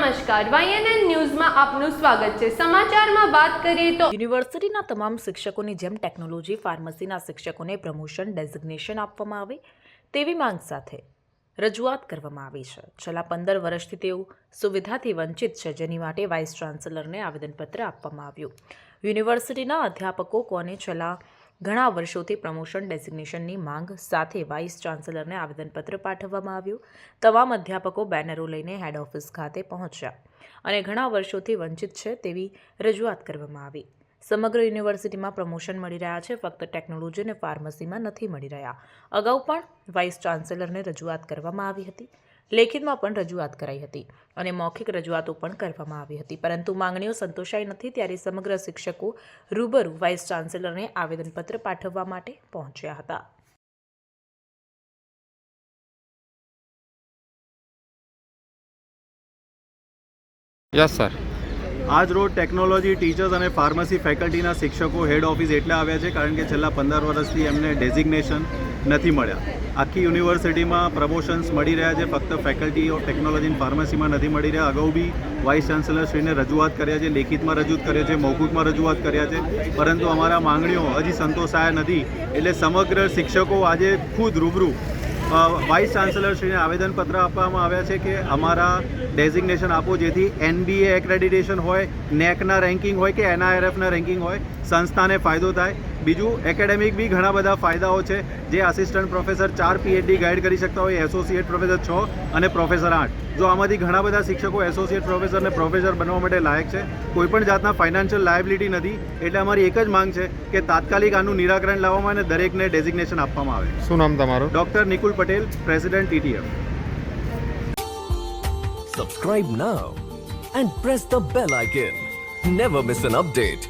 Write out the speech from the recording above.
નમસ્કાર, YNN ન્યૂઝમાં આપનું સ્વાગત છે। સમાચારમાં વાત કરીએ તો યુનિવર્સિટીના તમામ શિક્ષકોની જેમ ટેકનોલોજી ફાર્મસીના શિક્ષકોને પ્રમોશન ડેઝિગ્નેશન આપવામાં આવે તેવી માંગ સાથે રજૂઆત કરવામાં આવી છે। છેલ્લા 15 વર્ષથી તેઓ સુવિધાથી વંચિત છે, જેની માટે વાઇસ ચાન્સેલરને આવેદનપત્ર આપવામાં આવ્યું। યુનિવર્સિટીના અધ્યાપકો કોને છેલ્લા ઘણા વર્ષોથી પ્રમોશન ડેઝિગ્નેશનની માંગ સાથે વાઇસ ચાન્સેલરને આવેદનપત્ર પાઠવવામાં આવ્યું। તમામ અધ્યાપકો બેનરો લઈને હેડ ઓફિસ ખાતે પહોંચ્યા અને ઘણા વર્ષોથી વંચિત છે તેવી રજૂઆત કરવામાં આવી। સમગ્ર યુનિવર્સિટીમાં પ્રમોશન મળી રહ્યા છે, ફક્ત ટેકનોલોજી અને ફાર્મસીમાં નથી મળી રહ્યા। અગાઉ પણ વાઇસ ચાન્સેલરને રજૂઆત કરવામાં આવી હતી, લેખિતમાં પણ રજૂઆત કરાઈ હતી અને મૌખિક રજૂઆતો પણ કરવામાં આવી હતી, પરંતુ માંગણીઓ સંતોષાઈ નથી। ત્યારે સમગ્ર શિક્ષકો રૂબરૂ વાઇસ ચાન્સેલરને આવેદનપત્ર પાઠવવા માટે પહોંચ્યા હતા। Yes sir. આજ રોજ ટેકનોલોજી ટીચર્સ અને ફાર્મસી ફેકલ્ટીના શિક્ષકો હેડ ઓફિસ એટલે આવ્યા છે કારણ કે છેલ્લા 15 વર્ષથી એમને ડેઝિગ્નેશન નથી મળ્યા। આખી યુનિવર્સિટીમાં પ્રમોશન્સ મળી રહ્યા છે, ફક્ત ફેકલ્ટી ઓફ ટેકનોલોજી અને ફાર્મસીમાં નથી મળી રહ્યા। અગાઉ બી વાઇસ ચાન્સેલરશ્રીને રજૂઆત કર્યા છે, લેખિતમાં રજૂઆત કર્યા છે, મૌખિકમાં રજૂઆત કર્યા છે, પરંતુ અમારા માંગણીઓ હજી સંતોષાયા નથી। એટલે સમગ્ર શિક્ષકો આજે ખુદ રૂબરૂ વાઇસ ચાન્સેલરશ્રીને આવેદનપત્ર આપવામાં આવ્યા છે કે અમારા ડેઝિગ્નેશન આપો, જેથી NBA એક્રેડિટેશન હોય, નેકના રેન્કિંગ હોય કે NIRFના રેન્કિંગ હોય, સંસ્થાને ફાયદો થાય। બીજું એકેડેમિક બી ઘણા બધા ફાયદાઓ છે, જે આસિસ્ટન્ટ પ્રોફેસર 4 PhD ગાઈડ કરી શકતા હોય, એસોસિએટ પ્રોફેસર 6 અને પ્રોફેસર 8। જો આમાંથી ઘણા બધા શિક્ષકો એસોસિએટ પ્રોફેસર અને પ્રોફેસર બનવા માટે લાયક છે, કોઈપણ જાતના ફાઇનાન્શિયલ લાયબિલિટી નથી। એટલે અમારી એક જ માંગ છે કે તાત્કાલિક આનું નિરાકરણ લાવવામાં અને દરેકને ડેઝિગ્નેશન આપવામાં આવે। શું નામ તમારું? Doctor Nikul Patel, president TTF। Subscribe now and press the bell icon. Never miss an update.